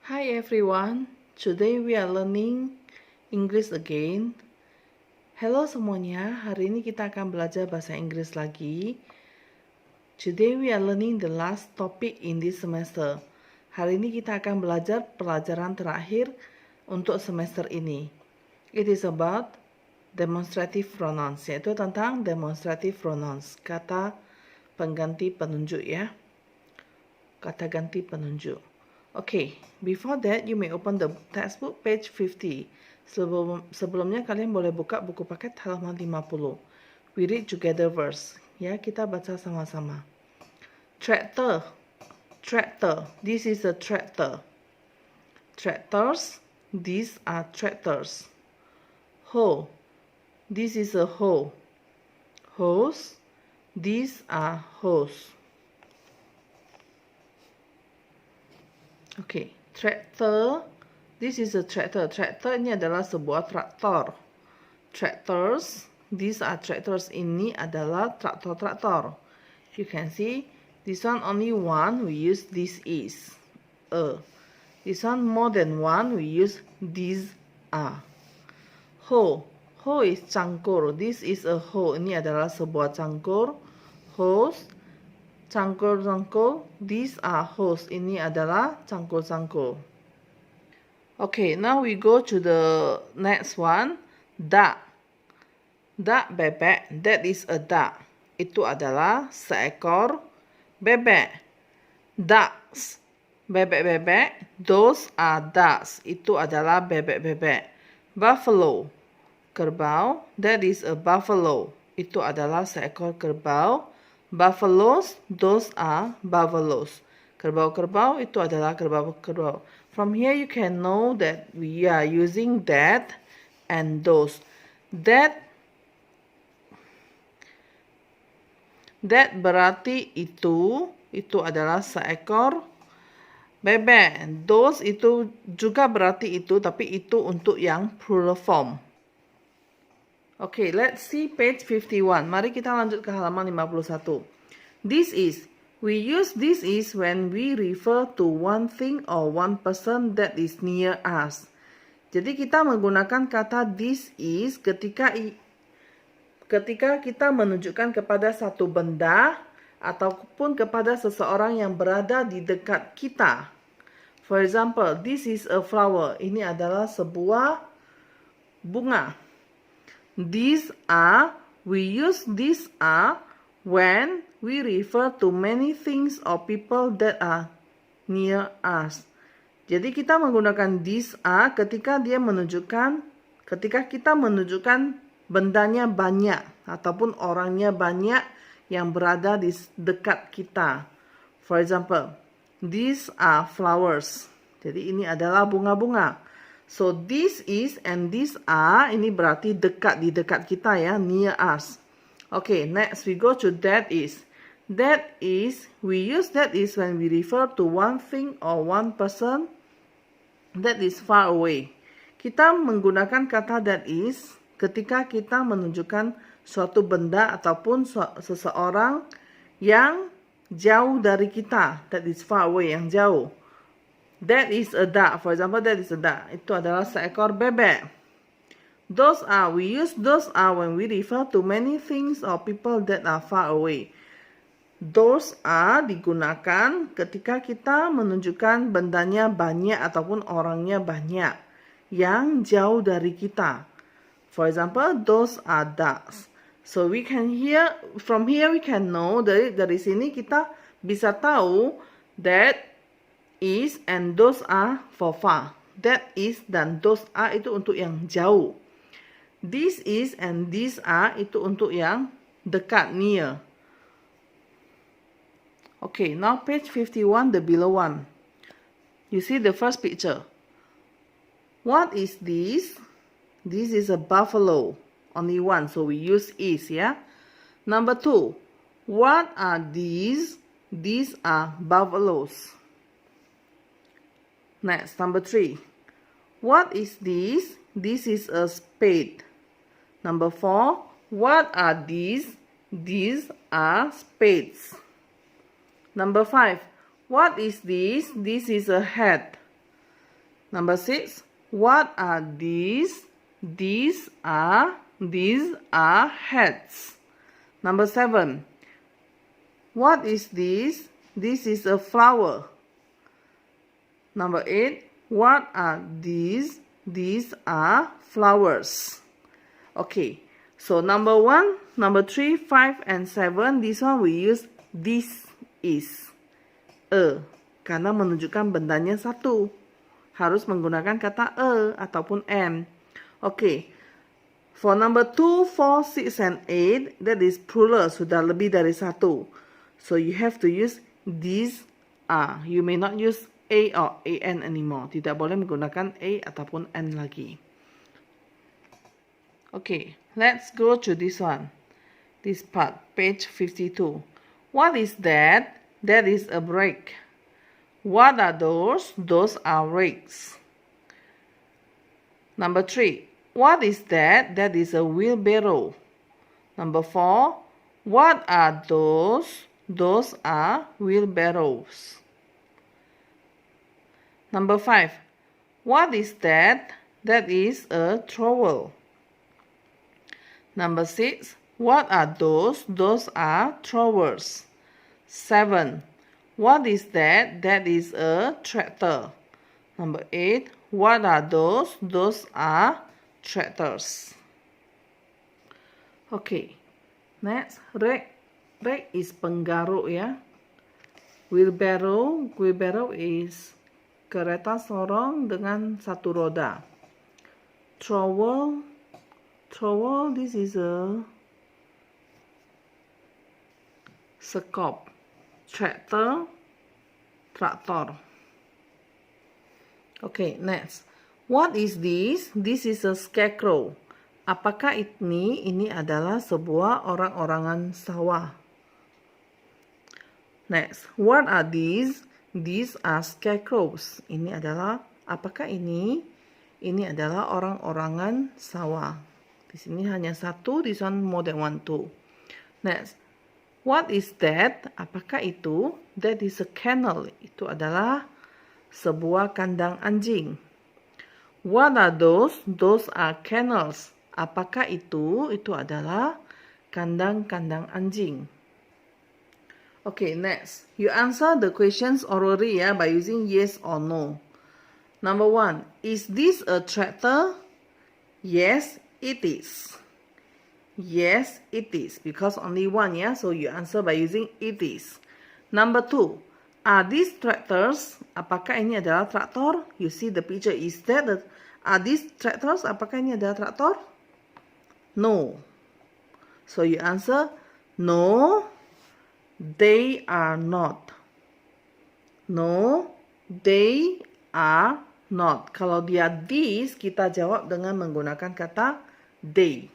Hi everyone, today we are learning English again. Halo semuanya, hari ini kita akan belajar bahasa Inggris lagi. Today we are learning the last topic in this semester. Hari ini kita akan belajar pelajaran terakhir untuk semester ini. It is about demonstrative pronouns, yaitu tentang demonstrative pronouns, kata pengganti penunjuk ya. Kata ganti penunjuk. Okay, before that you may open the textbook page 50. Sebelumnya kalian boleh buka buku paket halaman 50. We read together verse. Ya, kita baca sama-sama. Tractor. Tractor. This is a tractor. Tractors. These are tractors. Hoe. This is a hoe. Hose. These are hoes. Okay, tractor. This is a tractor. Tractor ini adalah sebuah traktor. Tractors. These are tractors. Ini adalah traktor-traktor. You can see this one only one. We use this is. This one more than one. We use these are. Hoe. Hoe is cangkur. This is a hoe. Ini adalah sebuah cangkur. Hose. Cangkur-cangkur, these are hoes. Ini adalah cangkur-cangkur. Okay, now we go to the next one. Duck. Duck bebek, that is a duck. Itu adalah seekor bebek. Ducks. Bebek-bebek, those are ducks. Itu adalah bebek-bebek. Buffalo. Kerbau, that is a buffalo. Itu adalah seekor kerbau. Buffaloes, those are buffaloes. Kerbau-kerbau itu adalah kerbau-kerbau. From here you can know that we are using that and those. That berarti itu adalah seekor bebek. Those itu juga berarti itu, tapi itu untuk yang plural form. Okay, let's see page 51. Mari kita lanjut ke halaman 51. This is. We use this is when we refer to one thing or one person that is near us. Jadi kita menggunakan kata this is ketika kita menunjukkan kepada satu benda ataupun kepada seseorang yang berada di dekat kita. For example, this is a flower. Ini adalah sebuah bunga. These are, we use these are when we refer to many things or people that are near us. Jadi kita menggunakan these are ketika kita menunjukkan bendanya banyak ataupun orangnya banyak yang berada di dekat kita. For example, these are flowers. Jadi ini adalah bunga-bunga. So this is and these are, ini berarti dekat, di dekat kita ya, near us. Okay, next we go to that is. That is, we use that is when we refer to one thing or one person that is far away. Kita menggunakan kata that is ketika kita menunjukkan suatu benda ataupun seseorang yang jauh dari kita, that is far away, yang jauh. That is a duck. For example, that is a duck. Itu adalah seekor bebek. Those are. We use those are when we refer to many things or people that are far away. Those are digunakan ketika kita menunjukkan bendanya banyak ataupun orangnya banyak yang jauh dari kita. For example, those are ducks. So we can from here we can know, dari sini kita bisa tahu that is and those are for far. That is dan those are itu untuk yang jauh. This is and these are itu untuk yang dekat, near. Okay, now page 51, the below one. You see the first picture. What is this? This is a buffalo. Only one, so we use is, yeah? Number 2. What are these? These are buffaloes. Next, number 3. What is this? This is a spade. Number 4. What are these? These are spades. Number 5. What is this? This is a hat. Number 6. What are these? These are hats. Number 7. What is this? This is a flower. Number 8. What are these? These are flowers. Okay. So number 1, number 3, 5, and 7. This one we use this is a. Karena menunjukkan bendanya satu. Harus menggunakan kata a ataupun an. Okay. For number 2, 4, 6, and 8, that is plural. Sudah lebih dari satu. So you have to use these are. You may not use a or an anymore. Tidak boleh menggunakan a ataupun an lagi. Okay, let's go to this one. This part, page 52. What is that? That is a brake. What are those? Those are rakes. Number 3. What is that? That is a wheelbarrow. Number 4. What are those? Those are wheelbarrows. Number 5. What is that? That is a trowel. Number 6. What are those? Those are trowels. 7. What is that? That is a tractor. Number 8. What are those? Those are tractors. Okay. Next, rake. Rake is penggaruk ya. Wheelbarrow is kereta sorong dengan satu roda. Trowel, this is a sekop. Tractor, traktor. Okay, next. What is this? This is a scarecrow. Apakah ini adalah sebuah orang-orangan sawah. Next, what are these? These are scarecrows. Ini adalah, apakah ini? Ini adalah orang-orangan sawah. Di sini hanya satu, this one more than one, two. Next, what is that? Apakah itu? That is a kennel. Itu adalah sebuah kandang anjing. What are those? Those are kennels. Apakah itu? Itu adalah kandang-kandang anjing. Okay, next. You answer the questions orally ya by using yes or no. Number 1. Is this a tractor? Yes, it is. Yes, it is. Because only one ya. So you answer by using it is. Number 2. Are these tractors? Apakah ini adalah traktor? You see the picture. Is that are these tractors? Apakah ini adalah traktor? No. So you answer no. They are not. No, they are not. Kalau dia these, kita jawab dengan menggunakan kata they.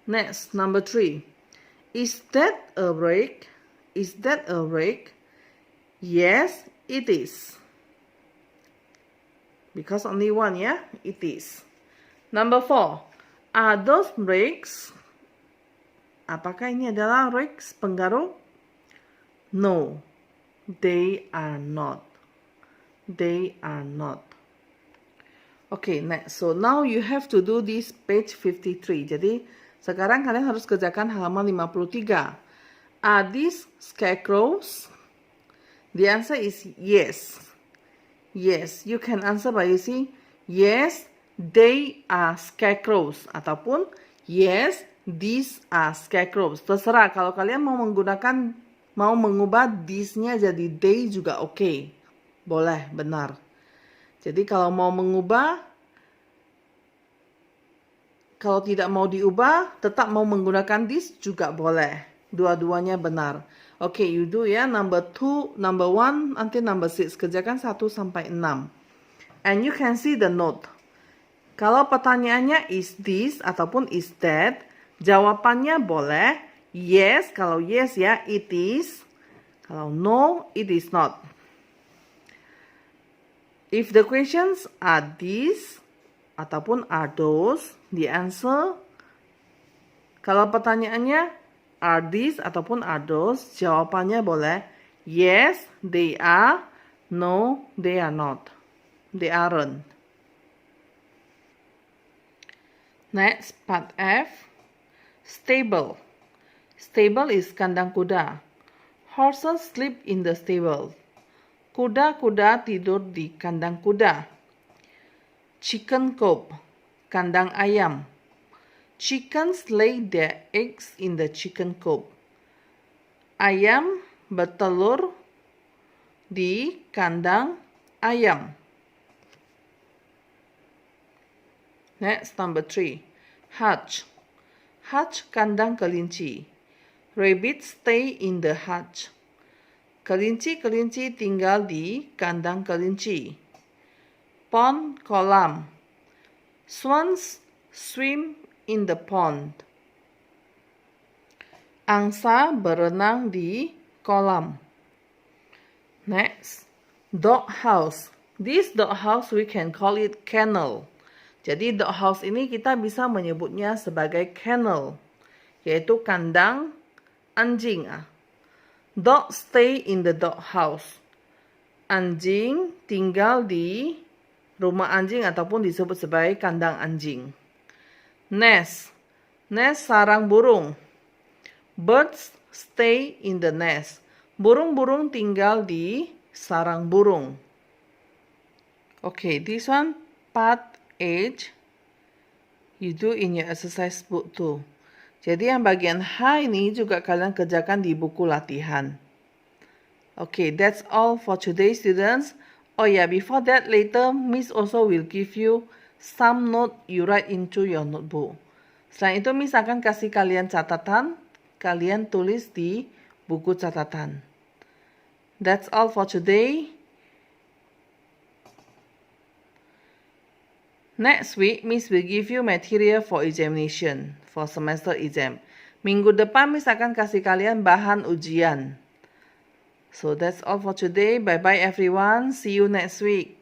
Next, number 3. Is that a rake? Is that a rake? Yes, it is. Because only one, yeah? It is. Number 4. Are those rakes? Apakah ini adalah rakes, penggaruk? No, they are not. They are not. Okay, next. So now you have to do this page 53. Jadi sekarang kalian harus kerjakan halaman 53. Are these scarecrows? The answer is yes. Yes, you can answer by using yes, they are scarecrows. Ataupun yes, these are scarecrows. Terserah, kalau kalian mau mengubah these-nya jadi they juga oke. Boleh, benar. Jadi kalau mau mengubah, kalau tidak mau diubah, tetap mau menggunakan this juga boleh. Dua-duanya benar. Oke, you do ya. Number 2, number 1, until number 6. Kerjakan 1 sampai 6. And you can see the note. Kalau pertanyaannya is this ataupun is that, jawabannya boleh yes. Kalau yes ya, it is. Kalau no, it is not. If the questions are these ataupun are those, the answer. Kalau pertanyaannya are these ataupun are those, jawabannya boleh yes, they are, no, they are not. they aren't. Next, part F, stable. Stable is kandang kuda. Horses sleep in the stable. Kuda-kuda tidur di kandang kuda. Chicken coop, kandang ayam. Chickens lay their eggs in the chicken coop. Ayam bertelur di kandang ayam. Next, number 3. Hutch. Hutch kandang kelinci. Rabbits stay in the hutch. Kelinci-kelinci tinggal di kandang kelinci. Pond kolam. Swans swim in the pond. Angsa berenang di kolam. Next, dog house. This dog house we can call it kennel. Jadi dog house ini kita bisa menyebutnya sebagai kennel, yaitu kandang anjing. Dog stay in the dog house. Anjing tinggal di rumah anjing ataupun disebut sebagai kandang anjing. Nest. Nest sarang burung. Birds stay in the nest. Burung-burung tinggal di sarang burung. Okay, this one part H. You do in your exercise book too. Jadi yang bagian H ini juga kalian kerjakan di buku latihan. Okay, that's all for today, students. Oh yeah, before that, later Miss also will give you some note you write into your notebook. Selain itu, Miss akan kasih kalian catatan, kalian tulis di buku catatan. That's all for today. Next week, Miss will give you material for examination, for semester exam. Minggu depan, Miss akan kasih kalian bahan ujian. So that's all for today. Bye-bye everyone. See you next week.